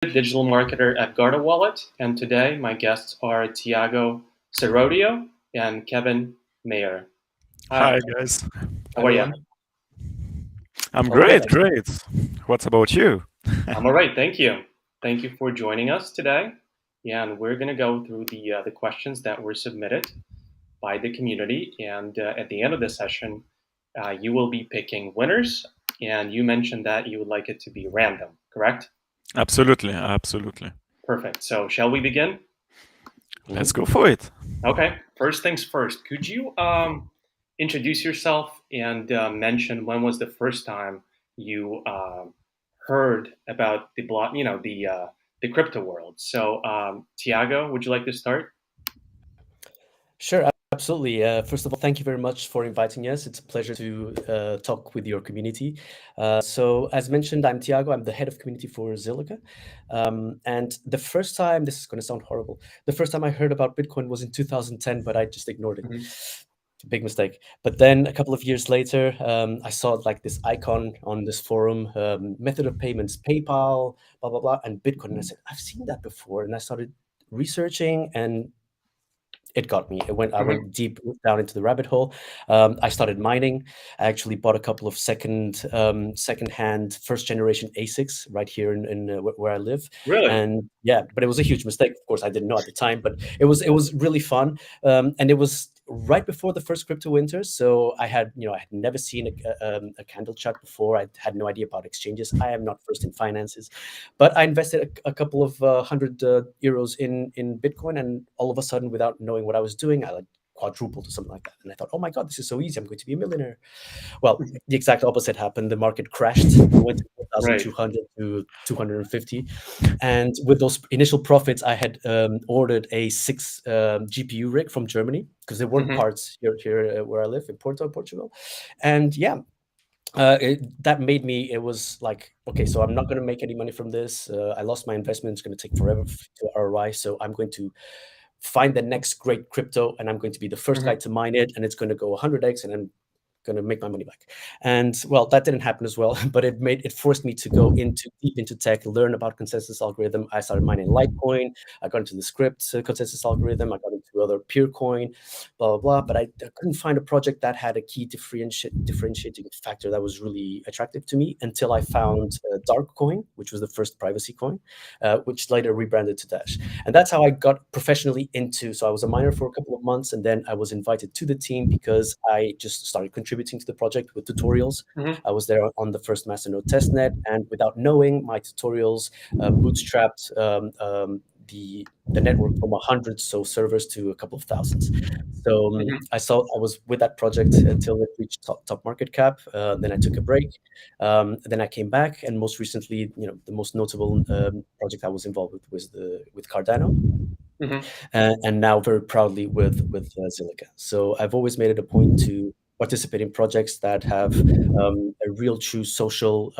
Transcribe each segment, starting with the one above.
digital marketer at Guarda Wallet, and today my guests are Tiago Serôdio and Kevin Meyer. Hi, Hi guys, how are you? Everyone. I'm All good. great. What about you? I'm all right, thank you. Thank you for joining us today. Yeah, and we're going to go through the questions that were submitted by the community, and at the end of the session, you will be picking winners. And you mentioned that you would like it to be random, correct? Absolutely. Perfect. So, shall we begin? Let's go for it. Okay. First things first. Could you introduce yourself and mention when was the first time you heard about the block, the crypto world? So, Tiago, would you like to start? Sure, absolutely. First of all, thank you very much for inviting us. It's a pleasure to talk with your community. So, as mentioned, I'm Tiago. I'm the head of community for Zilliqa. And the first time, this is going to sound horrible, the first time I heard about Bitcoin was in 2010, but I just ignored it. It's a big mistake. But then a couple of years later, I saw like this icon on this forum, method of payments, PayPal, blah, blah, blah, and Bitcoin. And I said, I've seen that before. And I started researching and it got me. I went deep down into the rabbit hole. I started mining. I actually bought a couple of second-hand first generation ASICs right here in where I live. Really? And yeah, but it was a huge mistake. Of course, I didn't know at the time, but it was really fun. And it was right before the first crypto winter, so I had never seen a candle chart before. I had no idea about exchanges. I am not versed in finances, but I invested a couple of hundred euros in Bitcoin, and all of a sudden, without knowing what I was doing, I like quadrupled or something like that. And I thought, oh my God, this is so easy. I'm going to be a millionaire. Well, the exact opposite happened. The market crashed. It went to 1,200 to 250. And with those initial profits, I had ordered a 6 GPU rig from Germany because there weren't parts here where I live in Porto, Portugal. And yeah, that made me, it was like, okay, so I'm not going to make any money from this. I lost my investment. It's going to take forever to ROI. So I'm going to find the next great crypto, and I'm going to be the first guy to mine it, and it's going to go 100x, and I'm going to make my money back. And well, that didn't happen as well, but it forced me to go deep into tech, learn about consensus algorithm. I started mining Litecoin. I got into the script consensus algorithm. I got into other Peercoin, blah, blah, blah. But I couldn't find a project that had a key differentiating factor that was really attractive to me until I found Darkcoin, which was the first privacy coin, which later rebranded to Dash. And that's how I got professionally into. So I was a miner for a couple of months, and then I was invited to the team because I just started contributing to the project with tutorials. I was there on the first masternode testnet, and without knowing, my tutorials bootstrapped the network from 100 servers to a couple of thousands. So I was with that project until it reached top market cap. Then I took a break. Then I came back, and most recently, the most notable project I was involved with was with Cardano. And now very proudly with Zilliqa. So I've always made it a point to participate in projects that have a real true social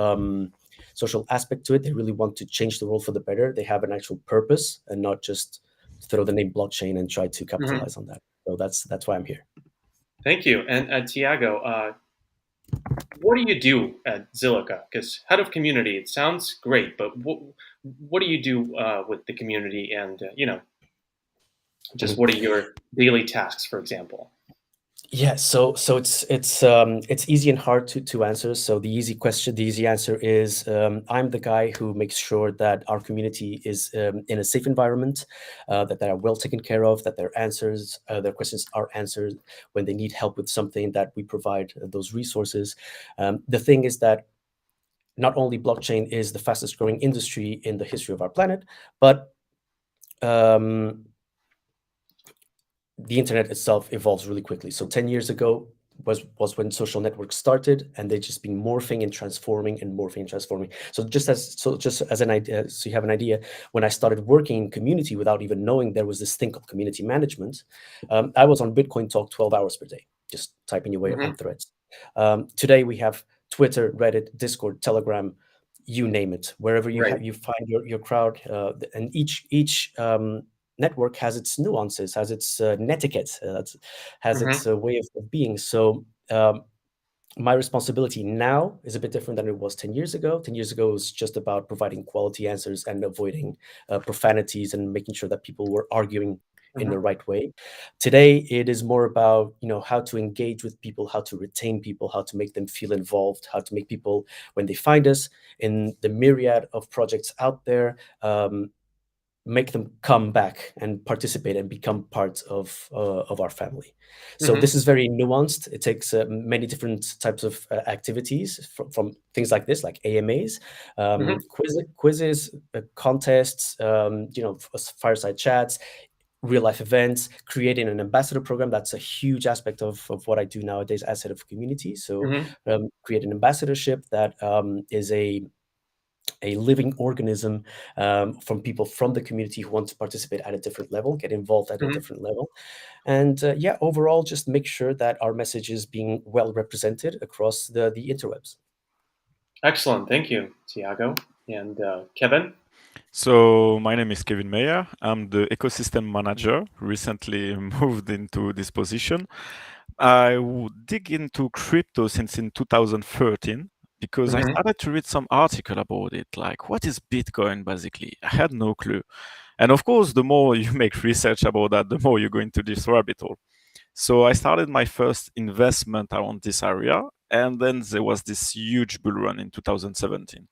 aspect to it. They really want to change the world for the better. They have an actual purpose and not just throw the name blockchain and try to capitalize on that. So that's why I'm here. Thank you. And Tiago, what do you do at Zilliqa? Because head of community, it sounds great, but what do you do with the community, and just what are your daily tasks, for example? Yeah, so it's easy and hard to answer. So the easy answer is I'm the guy who makes sure that our community is in a safe environment, that they are well taken care of, that their questions are answered when they need help with something, that we provide those resources. The thing is that not only blockchain is the fastest growing industry in the history of our planet, but the internet itself evolves really quickly. So 10 years ago was when social networks started, and they've just been morphing and transforming and morphing and transforming. So just as an idea, so you have an idea, when I started working in community without even knowing there was this thing called community management, I was on Bitcoin Talk 12 hours per day, just typing away on threads. Today we have Twitter, Reddit, Discord, Telegram, you name it. Wherever you find your crowd, and each network has its nuances, has its netiquette, has its way of being. So my responsibility now is a bit different than it was 10 years ago. 10 years ago, it was just about providing quality answers and avoiding profanities and making sure that people were arguing in the right way. Today, it is more about, how to engage with people, how to retain people, how to make them feel involved, how to make people, when they find us in the myriad of projects out there, make them come back and participate and become part of our family. So this is very nuanced. It takes many different types of activities from things like this, like AMAs, quizzes, contests, fireside chats, real life events, creating an ambassador program. That's a huge aspect of what I do nowadays as head of community. So create an ambassadorship that is a living organism from people from the community who want to participate at a different level, get involved at a different level. And overall, just make sure that our message is being well represented across the interwebs. Excellent. Thank you, Tiago. And Kevin? So my name is Kevin Meyer. I'm the ecosystem manager, recently moved into this position. I dig into crypto since in 2013 because I started to read some article about it, like what is Bitcoin basically? I had no clue. And of course, the more you make research about that, the more you go into this rabbit hole. So I started my first investment around this area, and then there was this huge bull run in 2017.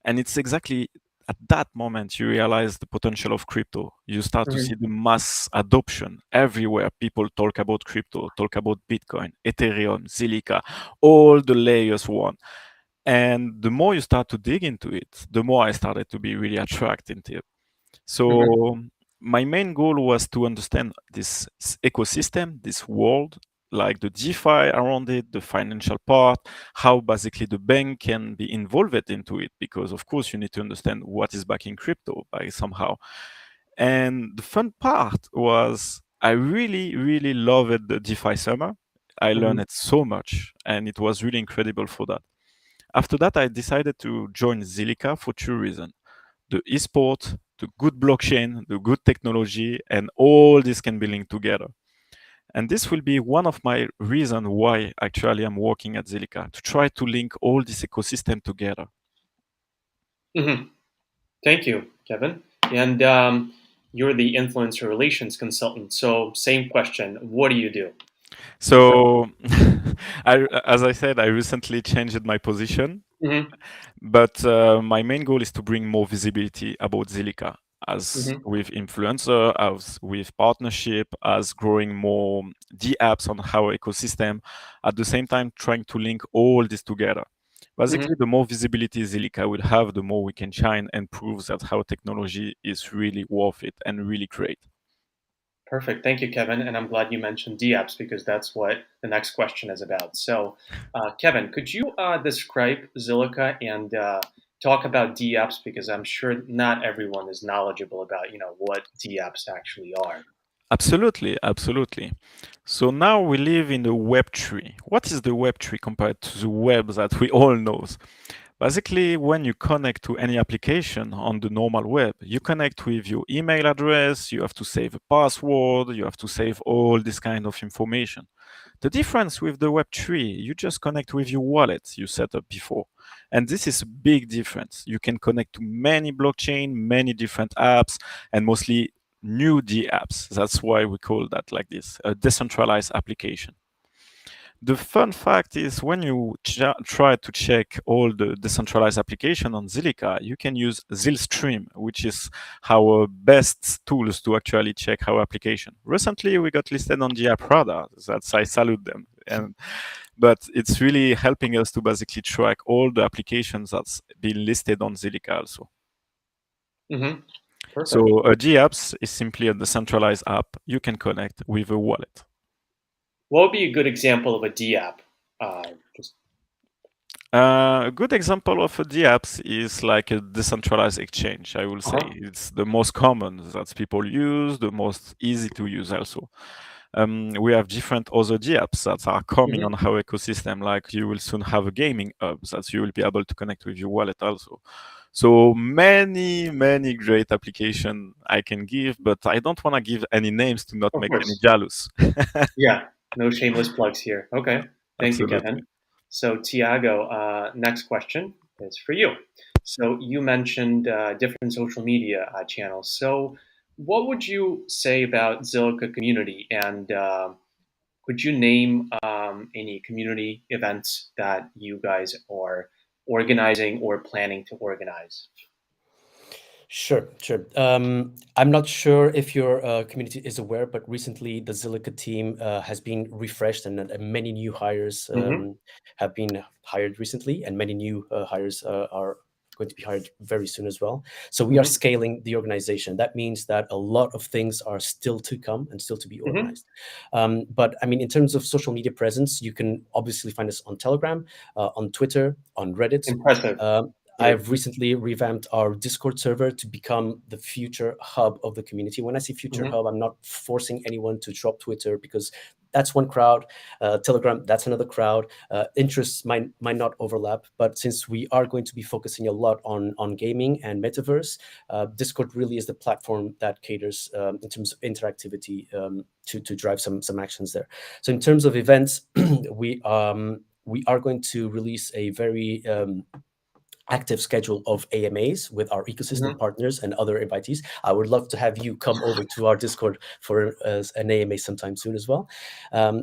And it's exactly at that moment you realize the potential of crypto. You start to see the mass adoption everywhere. People talk about crypto, talk about Bitcoin, Ethereum, Zilliqa, all the layers one. And the more you start to dig into it, the more I started to be really attracted into it. So my main goal was to understand this ecosystem, this world, like the DeFi around it, the financial part, how basically the bank can be involved into it, because of course you need to understand what is backing crypto by somehow. And the fun part was I really, really loved the DeFi summer. I learned it so much, and it was really incredible for that. After that, I decided to join Zilliqa for two reasons. The esport, the good blockchain, the good technology, and all this can be linked together. And this will be one of my reasons why actually I'm working at Zilliqa, to try to link all this ecosystem together. Thank you, Kevin. And you're the influencer relations consultant. So same question, what do you do? So as I said, I recently changed my position, but my main goal is to bring more visibility about Zilliqa, as with influencer, as with partnership, as growing more the apps on our ecosystem, at the same time trying to link all this together. Basically, the more visibility Zilliqa will have, the more we can shine and prove that our technology is really worth it and really great. Perfect. Thank you, Kevin. And I'm glad you mentioned DApps because that's what the next question is about. So, Kevin, could you describe Zilliqa and talk about DApps, because I'm sure not everyone is knowledgeable about what DApps actually are. Absolutely, absolutely. So now we live in the Web3. What is the Web3 compared to the web that we all know? Basically, when you connect to any application on the normal web, you connect with your email address, you have to save a password, you have to save all this kind of information. The difference with the Web3, you just connect with your wallet you set up before. And this is a big difference. You can connect to many blockchain, many different apps, and mostly new D apps. That's why we call that like this, a decentralized application. The fun fact is when you try to check all the decentralized application on Zilliqa, you can use Zilstream, which is our best tools to actually check our application. Recently, we got listed on the App Radar. That's, I salute them. But it's really helping us to basically track all the applications that's been listed on Zilliqa also. So a G-Apps is simply a decentralized app you can connect with a wallet. What would be a good example of a DApp? A good example of a DApps is like a decentralized exchange, I will say. It's the most common that people use, the most easy to use also. We have different other DApps that are coming on our ecosystem, like you will soon have a gaming hub that you will be able to connect with your wallet also. So many, many great applications I can give, but I don't want to give any names to not make any jealous. Yeah, no shameless plugs here. Okay, thank you, Kevin. So Tiago, next question is for you. So you mentioned different social media channels. So what would you say about Zilliqa community, and could you name any community events that you guys are organizing or planning to organize? Sure. I'm not sure if your community is aware, but recently the Zilliqa team has been refreshed, and many new hires Mm-hmm. have been hired recently, and many new hires are going to be hired very soon as well. So we are Mm-hmm. scaling the organization. That means that a lot of things are still to come and still to be Mm-hmm. organized. But I mean, in terms of social media presence, you can obviously find us on Telegram, on Twitter, on Reddit. Impressive. Great. I've recently revamped our Discord server to become the future hub of the community. When I say future Mm-hmm. hub, I'm not forcing anyone to drop Twitter, because that's one crowd. Telegram, that's another crowd. Interests might not overlap, but since we are going to be focusing a lot on gaming and metaverse, Discord really is the platform that caters in terms of interactivity to drive some actions there. So in terms of events, we are going to release a very active schedule of AMAs with our ecosystem Mm-hmm. partners and other invitees. I would love to have you come over to our Discord for an AMA sometime soon as well.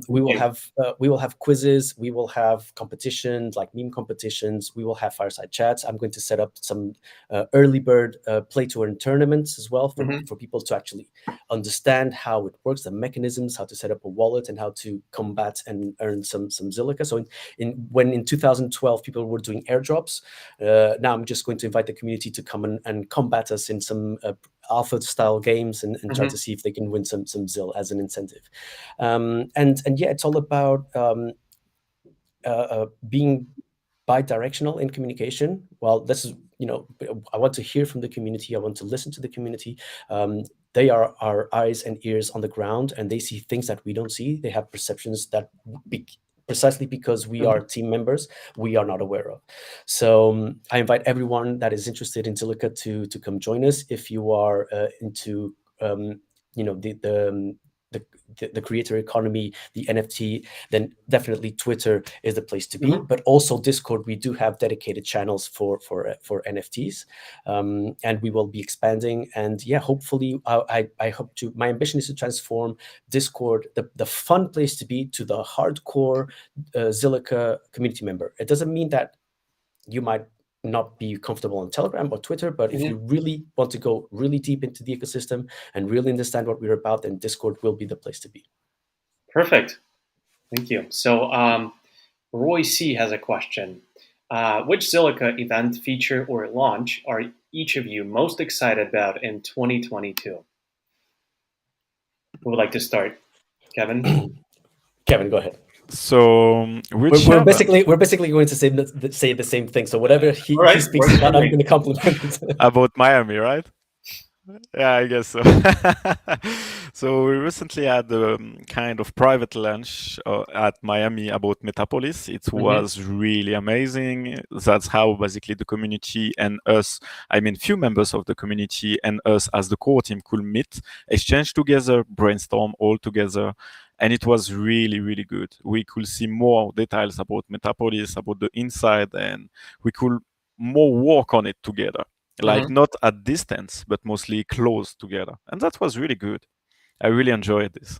We will have quizzes. We will have competitions like meme competitions. We will have fireside chats. I'm going to set up some early bird play to earn tournaments as well Mm-hmm. for people to actually understand how it works, the mechanisms, how to set up a wallet, and how to combat and earn some Zilliqa. So in 2012 people were doing airdrops. Now I'm just going to invite the community to come and combat us in some alpha style games and try to see if they can win some ZIL as an incentive. And yeah, it's all about being bi-directional in communication. Well, this is, I want to hear from the community. I want to listen to the community. They are our eyes and ears on the ground, and they see things that we don't see. They have perceptions that precisely because we are team members, we are not aware of. So I invite everyone that is interested in Zilliqa to come join us. If you are into the creator economy, the NFT, then definitely Twitter is the place to be. But also Discord, we do have dedicated channels for NFTs, and we will be expanding. And yeah, hopefully, I hope to. My ambition is to transform Discord, the fun place to be, to the hardcore Zilliqa community member. It doesn't mean that you might not be comfortable on Telegram or Twitter, but if you really want to go really deep into the ecosystem and really understand what we're about, then Discord will be the place to be. Perfect. Thank you. So Roy C has a question. Which Zilliqa event, feature, or launch are each of you most excited about in 2022? Who would like to start? Kevin? Kevin, go ahead. So we're basically going to say the same thing. So whatever he speaks about, I'm going to compliment about Miami, right? Yeah, I guess so. So we recently had a kind of private lunch at Miami about Metapolis. It was really amazing. That's how basically the community and us, I mean, few members of the community and us as the core team could meet, exchange together, brainstorm all together. And it was really, really good. We could see more details about Metapolis, about the inside, and we could more work on it together. Like not at distance, but mostly close together. And that was really good. I really enjoyed this.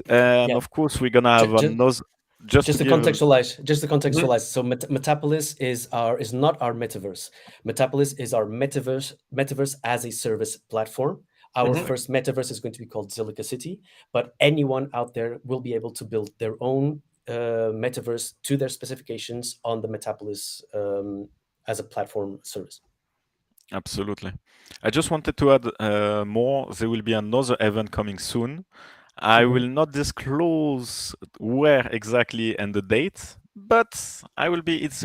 And of course, we're going to have another... Just to contextualize. So Metapolis is not our metaverse. Metapolis is our metaverse as a service platform. Our first metaverse is going to be called Zilliqa City, but anyone out there will be able to build their own metaverse to their specifications on the Metapolis as a platform service. Absolutely. I just wanted to add more. There will be another event coming soon. I will not disclose where exactly and the date, but it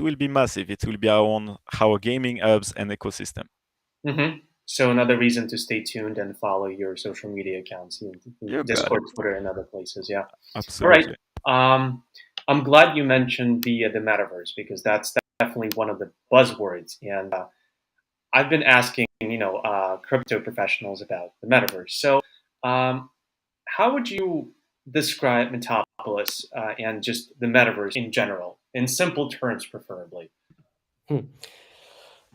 will be massive. It will be our gaming hubs and ecosystem. So another reason to stay tuned and follow your social media accounts, Discord, Twitter, and other places. Yeah, absolutely. All right. I'm glad you mentioned the metaverse, because that's definitely one of the buzzwords, and I've been asking crypto professionals about the metaverse. So how would you describe Metapolis and just the metaverse in general? in simple terms, preferably?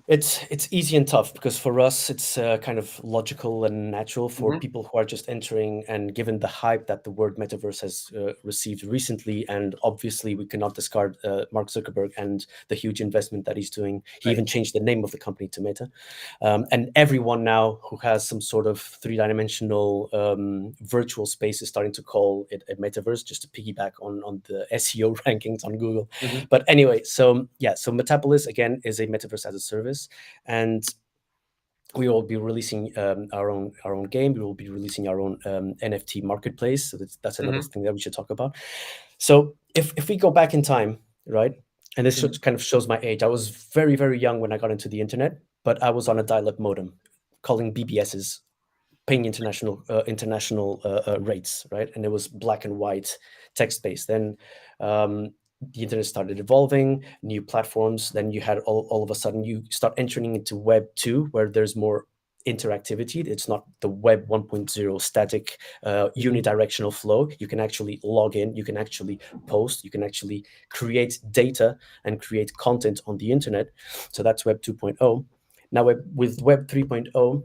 It's easy and tough because for us it's kind of logical and natural for people who are just entering, and given the hype that the word metaverse has received recently, and obviously we cannot discard Mark Zuckerberg and the huge investment that he's doing. He even changed the name of the company to Meta, and everyone now who has some sort of three-dimensional virtual space is starting to call it a metaverse, just to piggyback on the SEO rankings on Google. But anyway, so Metapolis again is a metaverse as a service. And we will be releasing our own game. We will be releasing our own NFT Marketplace. So that's another thing that we should talk about. So if we go back in time, right, and this kind of shows my age. I was very, very young when I got into the internet, but I was on a dial-up modem, calling BBSs, paying international rates, right? And it was black and white, text-based. Then the internet started evolving, new platforms. Then you had all of a sudden you start entering into Web 2, where there's more interactivity. It's not the Web 1.0 static unidirectional flow. You can actually log in, you can actually post, you can actually create data and create content on the internet. So that's Web 2.0. Now with Web 3.0,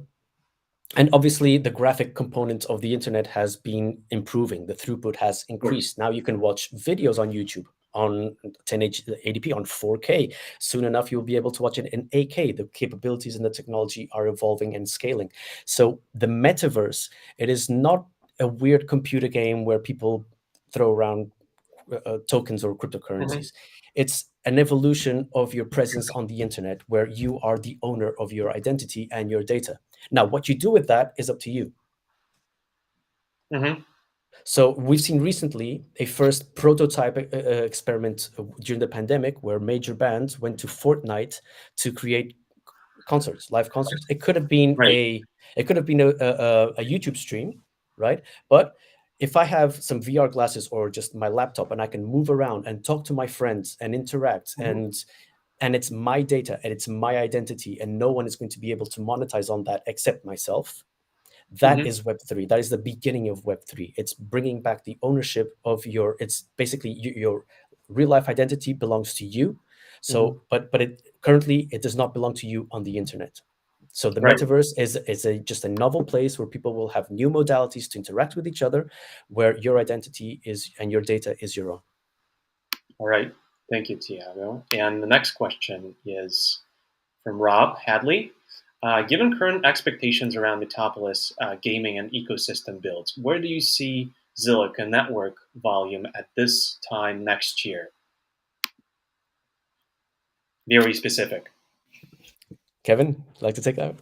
and obviously the graphic component of the internet has been improving. The throughput has increased. Now you can watch videos on YouTube on 1080p, on 4K. Soon enough, you'll be able to watch it in 8K. The capabilities and the technology are evolving and scaling. So the metaverse, it is not a weird computer game where people throw around tokens or cryptocurrencies. It's an evolution of your presence on the internet, where you are the owner of your identity and your data. Now, what you do with that is up to you. So we've seen recently a first prototype experiment during the pandemic, where major bands went to Fortnite to create concerts, live concerts. It could have been a YouTube stream, right? But if I have some VR glasses or just my laptop and I can move around and talk to my friends and interact, and it's my data and it's my identity, and no one is going to be able to monetize on that except myself. That is Web3. That is the beginning of Web3. It's bringing back the ownership of it's basically your real life identity belongs to you. So, but it currently it does not belong to you on the internet. So the metaverse is just a novel place where people will have new modalities to interact with each other, where your identity is and your data is your own. All right. Thank you, Tiago. And the next question is from Rob Hadley. Given current expectations around Metapolis gaming and ecosystem builds, where do you see Zilliqa network volume at this time next year? Very specific. Kevin, like to take that?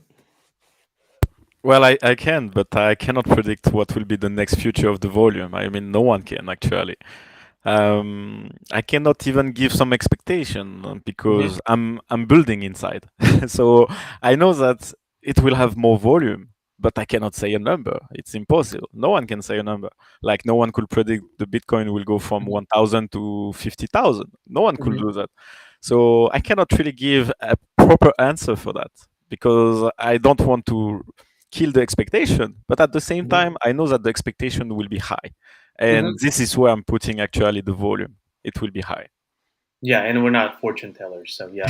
Well, I can, but I cannot predict what will be the next future of the volume. I mean, no one can actually. I cannot even give some expectation because I'm building inside. So I know that it will have more volume, but I cannot say a number. It's impossible. No one can say a number. Like no one could predict the Bitcoin will go from 1,000 to 50,000. No one could do that. So I cannot really give a proper answer for that because I don't want to kill the expectation. But at the same time, I know that the expectation will be high. And this is where I'm putting actually the volume. It will be high. Yeah, and we're not fortune tellers, so yeah,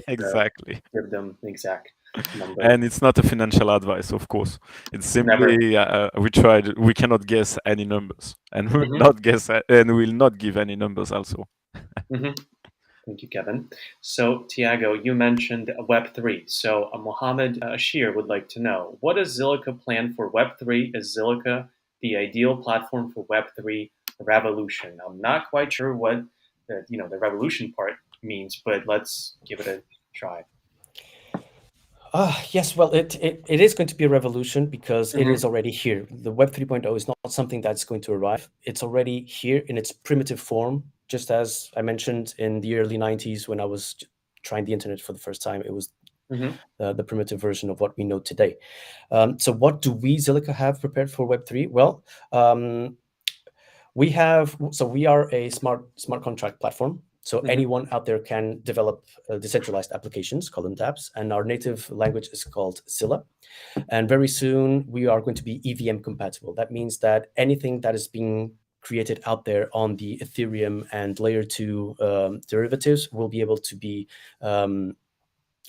exactly. Give them the exact number. And it's not a financial advice, of course. It's simply we cannot guess any numbers, and we will not guess, and we will not give any numbers also. Thank you, Kevin. So, Tiago, you mentioned Web3. So, Mohammed Ashir would like to know, what does Zilliqa plan for Web3? Is Zilliqa the ideal platform for Web3 revolution? I'm not quite sure what the revolution part means, but let's give it a try. Yes, well, it is going to be a revolution because it is already here. The Web 3.0 is not something that's going to arrive. It's already here in its primitive form. Just as I mentioned in the early 90s when I was trying the internet for the first time, it was the primitive version of what we know today. So what do we, Zilliqa, have prepared for Web3? Well, we are a smart contract platform. So anyone out there can develop decentralized applications, call them dApps, and our native language is called Zilla. And very soon we are going to be EVM compatible. That means that anything that is being created out there on the Ethereum and layer 2 derivatives will be able to be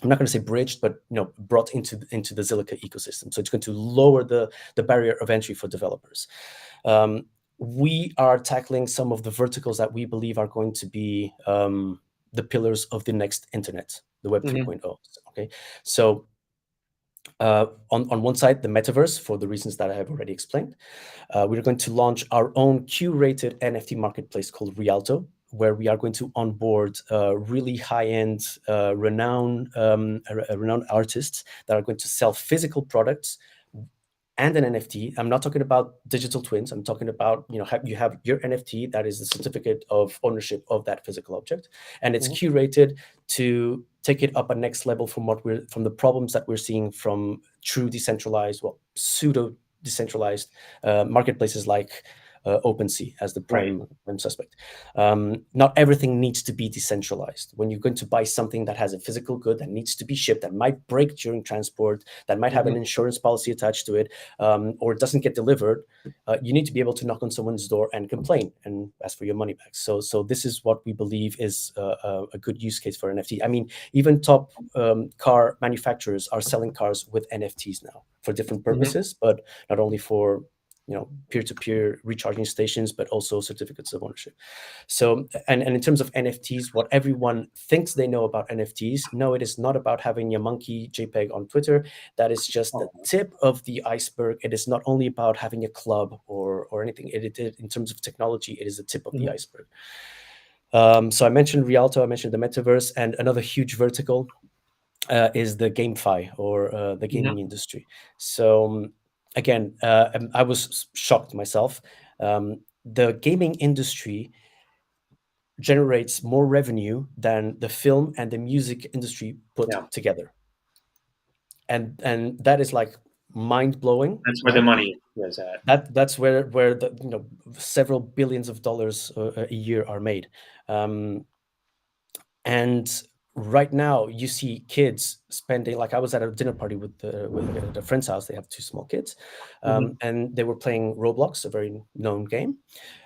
I'm not going to say bridged, but brought into the Zilliqa ecosystem. So it's going to lower the barrier of entry for developers. We are tackling some of the verticals that we believe are going to be the pillars of the next internet, the Web 3.0. Okay, so on one side, the Metaverse, for the reasons that I have already explained. We're going to launch our own curated NFT marketplace called Rialto, where we are going to onboard really high-end, renowned artists that are going to sell physical products and an NFT. I'm not talking about digital twins. I'm talking about, you have your NFT that is the certificate of ownership of that physical object, and it's curated to take it up a next level from the problems that we're seeing from true decentralized, pseudo decentralized marketplaces like OpenSea as the prime suspect. Not everything needs to be decentralized. When you're going to buy something that has a physical good that needs to be shipped, that might break during transport, that might have an insurance policy attached to it, or it doesn't get delivered, you need to be able to knock on someone's door and complain and ask for your money back. So this is what we believe is a good use case for NFT. I mean, even top car manufacturers are selling cars with NFTs now for different purposes, but not only for peer-to-peer recharging stations, but also certificates of ownership. So, and in terms of NFTs, what everyone thinks they know about NFTs, no, it is not about having a monkey JPEG on Twitter. That is just the tip of the iceberg. It is not only about having a club or anything. It in terms of technology, it is the tip of the iceberg. So I mentioned Rialto, I mentioned the Metaverse, and another huge vertical is the GameFi or the gaming industry. So again, I was shocked myself. The gaming industry generates more revenue than the film and the music industry put together, and that is like mind-blowing. That's where the money is at. That's where the several billions of dollars a year are made, and right now you see kids spending, like I was at a dinner party with a friend's house. They have two small kids, and they were playing Roblox, a very known game,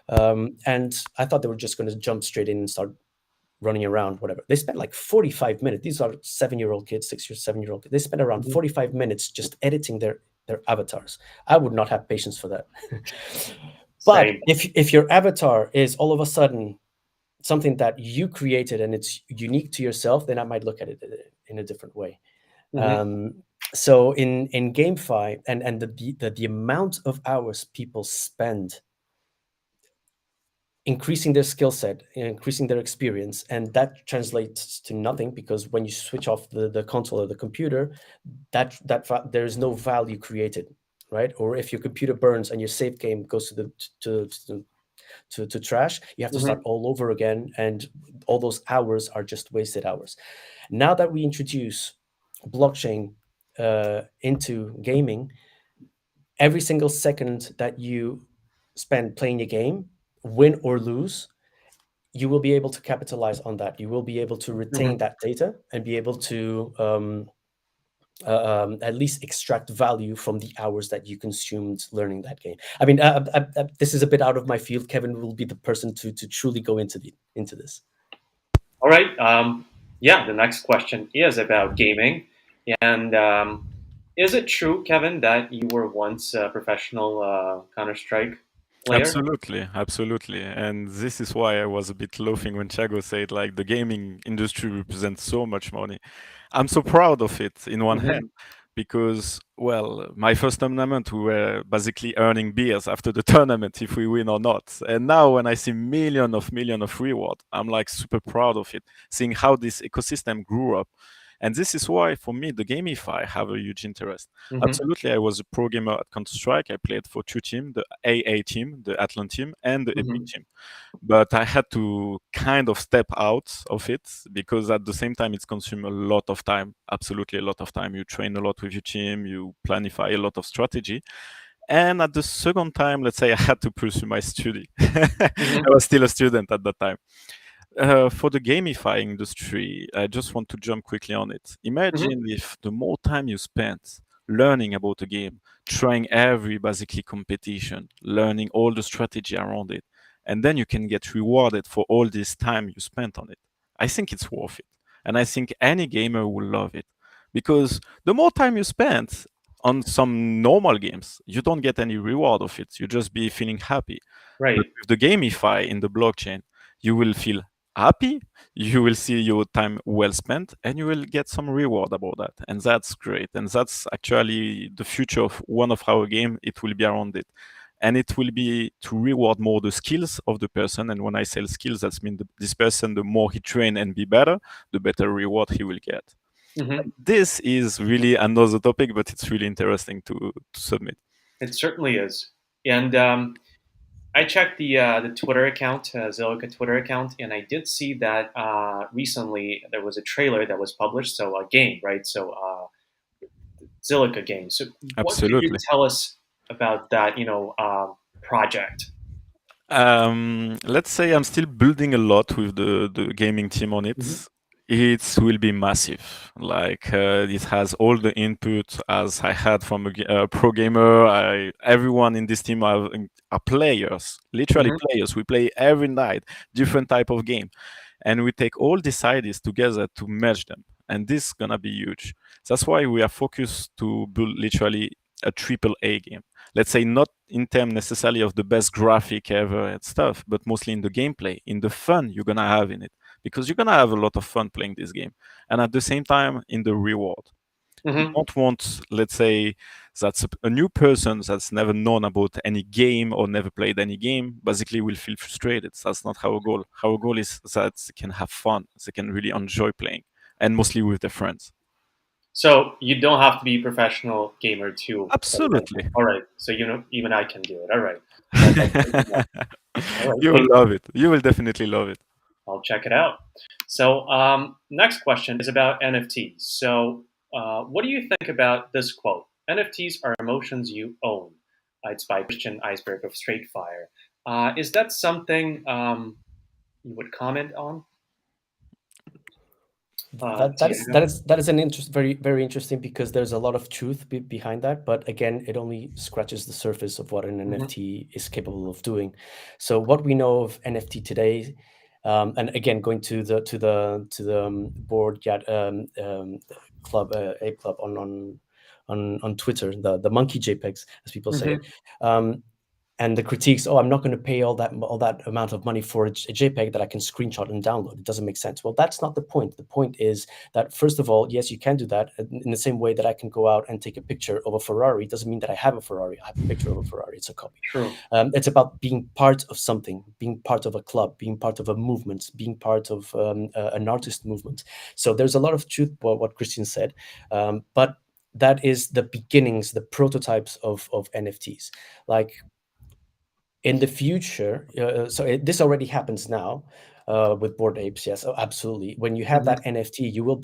and I thought they were just going to jump straight in and start running around, whatever. They spent like 45 minutes. These are 7-year-old kids, 7-year-old kids. They spent around 45 minutes just editing their avatars. I would not have patience for that. But if your avatar is all of a sudden something that you created and it's unique to yourself, then I might look at it in a different way. So in GameFi and the amount of hours people spend increasing their skill set, increasing their experience, and that translates to nothing, because when you switch off the console or the computer, that there is no value created, right? Or if your computer burns and your save game goes to trash, you have to start all over again, and all those hours are just wasted hours. Now that we introduce blockchain into gaming, every single second that you spend playing a game, win or lose, you will be able to capitalize on that. You will be able to retain that data and be able to at least extract value from the hours that you consumed learning that game. I mean, this is a bit out of my field. Kevin will be the person to truly go into this. All right. The next question is about gaming. And is it true, Kevin, that you were once a professional Counter-Strike player? Absolutely. And this is why I was a bit laughing when Tiago said, like, the gaming industry represents so much money. I'm so proud of it in one hand, because, well, my first tournament, we were basically earning beers after the tournament if we win or not. And now when I see million of reward, I'm like super proud of it, seeing how this ecosystem grew up. And this is why, for me, the gamify have a huge interest. Absolutely, I was a pro gamer at Counter-Strike. I played for two teams, the AA team, the Atlant team, and the Epic team. But I had to kind of step out of it, because at the same time, it's consumed a lot of time, absolutely a lot of time. You train a lot with your team, you planify a lot of strategy. And at the second time, let's say I had to pursue my study. I was still a student at that time. For the gamifying industry, I just want to jump quickly on it. Imagine if the more time you spent learning about a game, trying every basically competition, learning all the strategy around it, and then you can get rewarded for all this time you spent on it. I think it's worth it. And I think any gamer will love it, because the more time you spend on some normal games, you don't get any reward of it. You just be feeling happy. Right. But with the gamify in the blockchain, you will feel happy, you will see your time well spent, and you will get some reward about that. And that's great. And that's actually the future of one of our game. It will be around it. And it will be to reward more the skills of the person. And when I say skills, that means this person, the more he train and be better, the better reward he will get. Mm-hmm. This is really another topic, but it's really interesting to submit. It certainly is. And I checked the Twitter account, Zilliqa Twitter account, and I did see that recently there was a trailer that was published. So a game, right? So Zilliqa game. So what could you Absolutely. tell us about that? Project. Let's say I'm still building a lot with the gaming team on it. Mhm. It will be massive. Like it has all the input as I had from a pro gamer. Everyone in this team are players, literally Mhm. players. We play every night, different type of game, and we take all these ideas together to merge them. And this is gonna be huge. That's why we are focused to build literally a triple A game. Let's say not in terms necessarily of the best graphic ever and stuff, but mostly in the gameplay, in the fun you're gonna have in it, because you're gonna have a lot of fun playing this game, and at the same time in the reward. We Mhm. don't want, let's say, that's a new person that's never known about any game or never played any game, basically will feel frustrated. That's not our goal. Our goal is that they can have fun, they can really enjoy playing, and mostly with their friends. So you don't have to be a professional gamer to play that game. Absolutely. All right. So even I can do it. All right. That's great to know. All right. You will Thank you. love it. You will definitely love it. I'll check it out. So next question is about NFTs. So what do you think about this quote? NFTs are emotions you own. It's by Christian Iceberg of Straight Fire. Is that something you would comment on? That is an very very interesting, because there's a lot of truth behind that, but again, it only scratches the surface of what an NFT is capable of doing. So what we know of NFT today, and again, going to the board club, ape club on Twitter, the monkey JPEGs, as people say it. And the critiques, I'm not going to pay all that amount of money for a JPEG that I can screenshot and download. It doesn't make sense. Well, that's not the point. The point is that, first of all, yes, you can do that in the same way that I can go out and take a picture of a Ferrari. It doesn't mean that I have a Ferrari. I have a picture of a Ferrari. It's a copy. True. It's about being part of something, being part of a club, being part of a movement, being part of an artist movement. So there's a lot of truth to what Christian said, but that is the beginnings, the prototypes of NFTs. Like, in the future, this already happens now with Bored Apes. Yes, absolutely. When you have that NFT, you will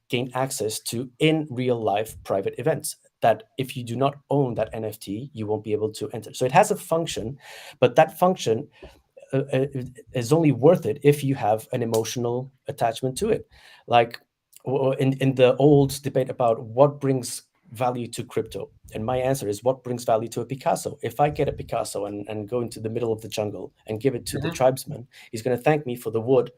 gain access to in real life private events that if you do not own that NFT, you won't be able to enter. So it has a function, but that function is only worth it if you have an emotional attachment to it. Like in the old debate about what brings value to crypto, and my answer is, what brings value to a Picasso? If I get a Picasso and go into the middle of the jungle and give it to the tribesman, he's going to thank me for the wood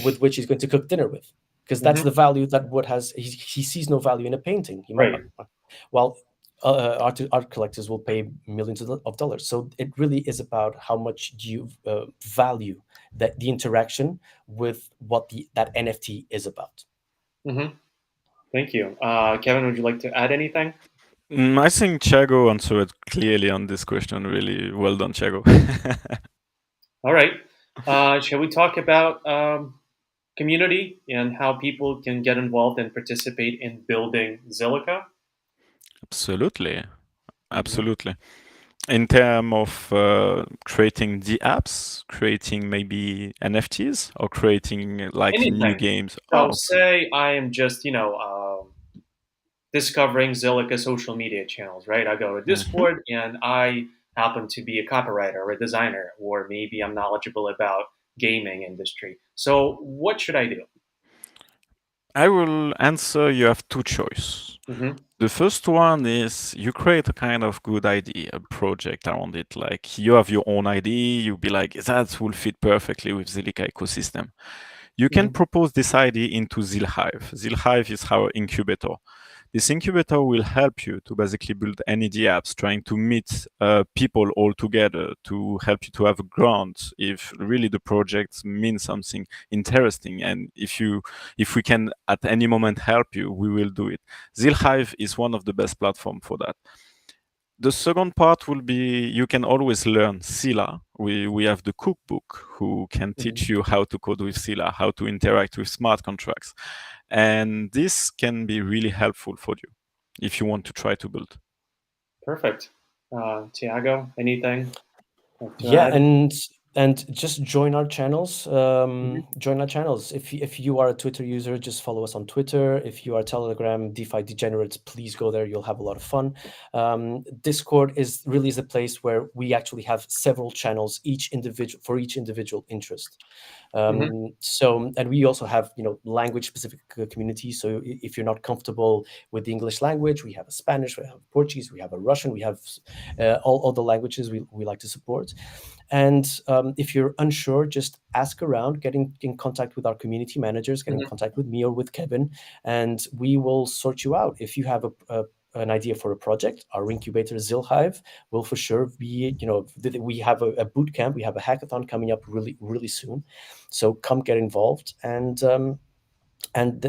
with which he's going to cook dinner with, because that's the value that wood has. He sees no value in a painting. He might not. Well, art collectors will pay millions of dollars. So it really is about how much do you value that the interaction with what that NFT is about. Thank you. Kevin, would you like to add anything? I think Tiago answered clearly on this question. Really well done, Tiago. All right. Shall we talk about community and how people can get involved and participate in building Zilliqa? Absolutely. Absolutely. In terms of creating the apps, creating maybe NFTs, or creating like Anything. new games. So say I am just, discovering Zilliqa social media channels, right? I go to Discord and I happen to be a copywriter or a designer, or maybe I'm knowledgeable about gaming industry. So what should I do? I will answer, you have two choices. Mm-hmm. The first one is you create a kind of good idea, a project around it. Like you have your own idea, you'll be like, that will fit perfectly with Zilliqa ecosystem. You can propose this idea into Zilhive. Zilhive is our incubator. This incubator will help you to basically build NED apps, trying to meet people all together to help you to have a grant if really the projects mean something interesting. And if we can at any moment help you, we will do it. Zilhive is one of the best platforms for that. The second part will be you can always learn Scylla. We have the cookbook who can teach you how to code with Scylla, how to interact with smart contracts. And this can be really helpful for you if you want to try to build. Perfect. Tiago, anything to Yeah, add? and just join our channels. Join our channels. If you are a Twitter user, just follow us on Twitter. If you are Telegram DeFi degenerates, please go there. You'll have a lot of fun. Discord is a place where we actually have several channels, each individual interest. So, and we also have language specific communities. So if you're not comfortable with the English language, we have a Spanish, we have a Portuguese, we have a Russian, we have all the languages we like to support. And if you're unsure, just ask around, get in contact with our community managers, get in contact with me or with Kevin, and we will sort you out. If you have an idea for a project, our incubator Zilhive will for sure be, we have a boot camp, we have a hackathon coming up really, really soon. So come get involved, and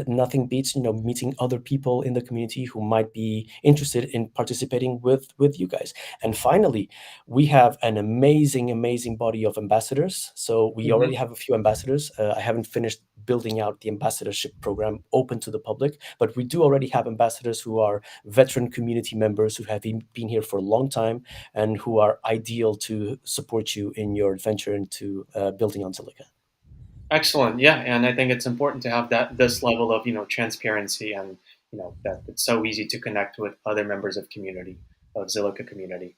nothing beats meeting other people in the community who might be interested in participating with you guys. And finally, we have an amazing body of ambassadors. So we already have a few ambassadors. I haven't finished building out the ambassadorship program open to the public, but we do already have ambassadors who are veteran community members who have been here for a long time and who are ideal to support you in your adventure into building on Zilliqa. Excellent. Yeah, and I think it's important to have this level of transparency, and that it's so easy to connect with other members of Zilliqa community.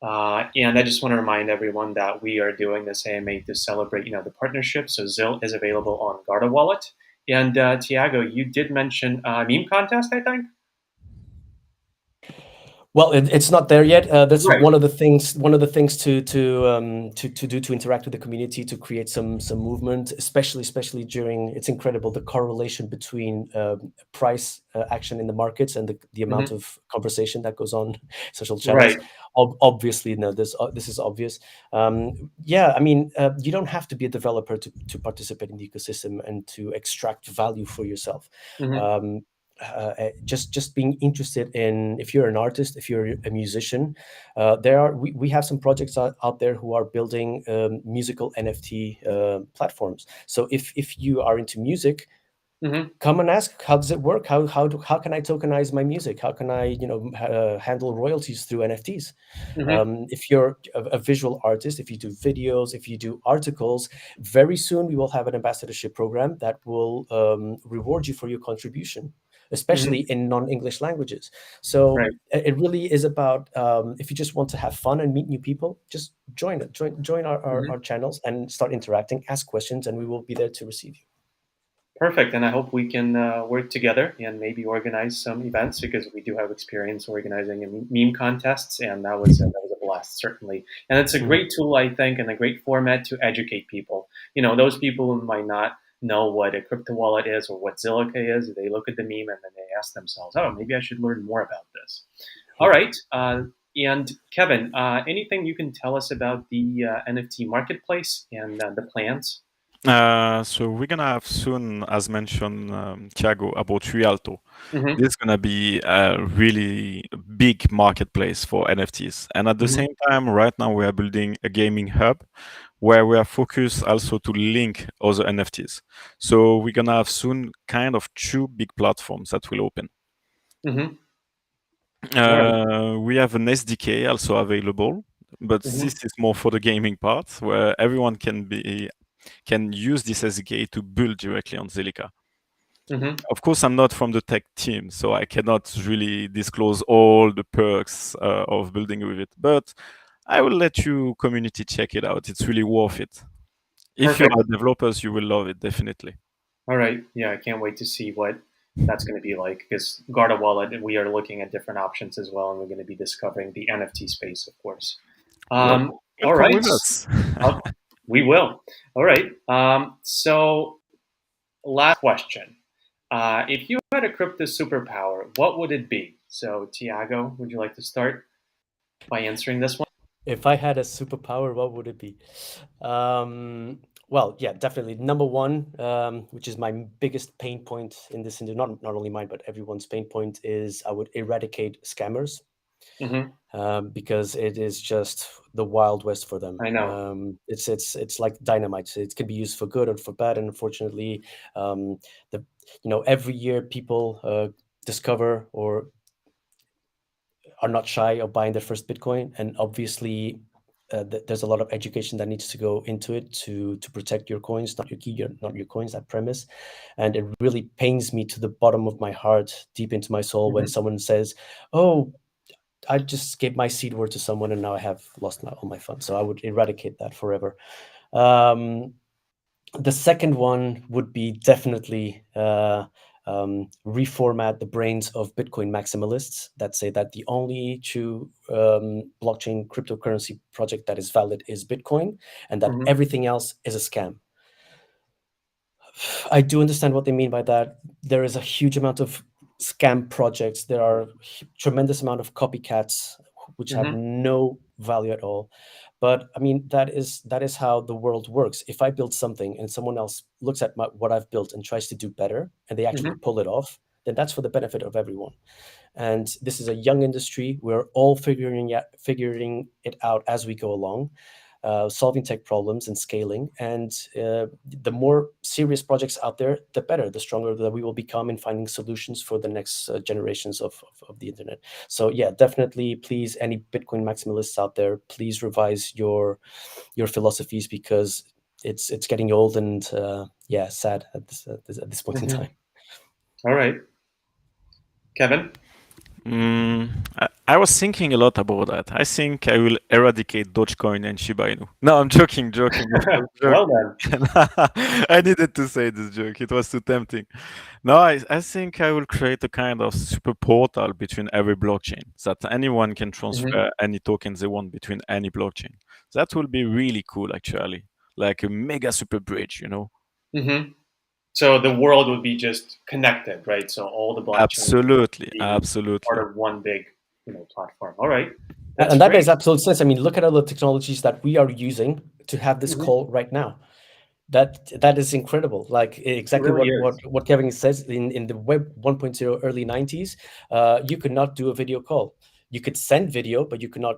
And I just want to remind everyone that we are doing this AMA to celebrate the partnership. So Zil is available on Guarda wallet. And Tiago, you did mention meme contest, I think. Well, it's not there yet. That's Right. one of the things. One of the things to do to interact with the community, to create some movement, especially during. It's incredible the correlation between price action in the markets and the amount of conversation that goes on social channels. Right. Obviously, no, this is obvious. Yeah, I mean, you don't have to be a developer to participate in the ecosystem and to extract value for yourself. Just being interested in, if you're an artist, if you're a musician, we have some projects out there who are building musical NFT platforms. So if you are into music, come and ask, how does it work? How can I tokenize my music? How can I handle royalties through NFTs? If you're a visual artist, if you do videos, if you do articles, very soon we will have an ambassadorship program that will reward you for your contribution, especially in non-English languages. So Right. it really is about, if you just want to have fun and meet new people, just join our channels and start interacting, ask questions, and we will be there to receive you. Perfect. And I hope we can work together and maybe organize some events, because we do have experience organizing meme contests, and that was a blast, certainly. And it's a great tool, I think, and a great format to educate people. Those people who might not know what a crypto wallet is or what Zilliqa is, they look at the meme and then they ask themselves, oh, maybe I should learn more about this. All right. And Kevin, anything you can tell us about the NFT Marketplace and the plans? So we're gonna have soon, as mentioned, Tiago, about Rialto. This is gonna be a really big marketplace for NFTs, and at the same time, right now we are building a gaming hub where we are focused also to link other NFTs. So we're gonna have soon kind of two big platforms that will open. We have an SDK also available, but this is more for the gaming part, where everyone can use this SDK to build directly on Zilliqa. Of course, I'm not from the tech team, so I cannot really disclose all the perks of building with it, but I will let you community check it out. It's really worth it. If you are developers, you will love it, definitely. All right. Yeah, I can't wait to see what that's going to be like, because Guarda wallet, we are looking at different options as well, and we're going to be discovering the NFT space, of course. All right. With us. We will. All right. So last question. If you had a crypto superpower, what would it be? So Tiago, would you like to start by answering this one? If I had a superpower, what would it be? Well, yeah, definitely. Number one, which is my biggest pain point in this industry, not only mine, but everyone's pain point, is I would eradicate scammers. Because it is just the Wild West for them. I know. It's like dynamite. It can be used for good or for bad, and unfortunately, every year people discover or are not shy of buying their first Bitcoin, and obviously there's a lot of education that needs to go into it to protect your coins, not your key, not your coins, that premise. And it really pains me to the bottom of my heart, deep into my soul, when someone says, oh, I just gave my seed word to someone and now I have lost all my funds. So I would eradicate that forever. The second one would be definitely reformat the brains of Bitcoin maximalists that say that the only true blockchain cryptocurrency project that is valid is Bitcoin, and that everything else is a scam. I do understand what they mean by that. There is a huge amount of scam projects. There are tremendous amount of copycats which have no value at all. But I mean, that is how the world works. If I build something and someone else looks at what I've built and tries to do better, and they actually pull it off, then that's for the benefit of everyone. And this is a young industry. We're all figuring it out as we go along. Solving tech problems and scaling, and the more serious projects out there, the better, the stronger that we will become in finding solutions for the next generations of the internet. So yeah, definitely, please, any Bitcoin maximalists out there, please revise your philosophies, because it's getting old and sad at this point in time. All right, Kevin. I was thinking a lot about that. I think I will eradicate Dogecoin and Shiba Inu. No, I'm joking. Well then. I needed to say this joke. It was too tempting. No, I think I will create a kind of super portal between every blockchain, so that anyone can transfer any tokens they want between any blockchain. That will be really cool, actually. Like a mega super bridge, So the world would be just connected, right? So all the blockchains absolutely part of one big, platform. All right, and that makes absolute sense. I mean, look at all the technologies that we are using to have this call right now. That is incredible. Like exactly what Kevin says in the Web 1.0 early 90s, you could not do a video call. You could send video, but you could not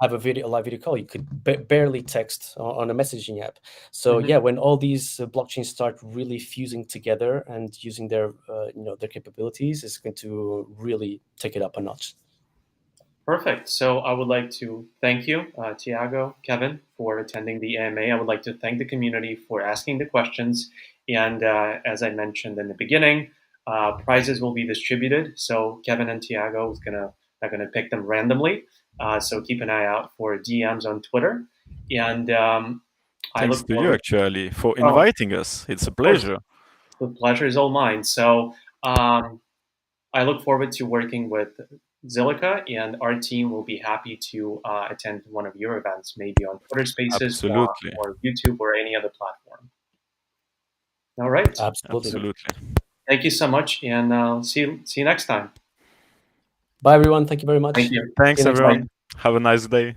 have a live video call. You could barely text on a messaging app. So yeah, when all these blockchains start really fusing together and using their their capabilities, it's going to really take it up a notch. Perfect. So I would like to thank you, Tiago, Kevin, for attending the AMA. I would like to thank the community for asking the questions. And as I mentioned in the beginning, prizes will be distributed. So Kevin and Tiago are gonna pick them randomly. So keep an eye out for DMs on Twitter. And thanks to you, actually, for inviting us. It's a pleasure. The pleasure is all mine. So I look forward to working with Zilliqa, and our team will be happy to attend one of your events, maybe on Twitter Spaces or YouTube or any other platform. All right. Absolutely. Thank you so much, and see you next time. Bye, everyone. Thank you very much. Thank you. Thanks, everyone. Have a nice day.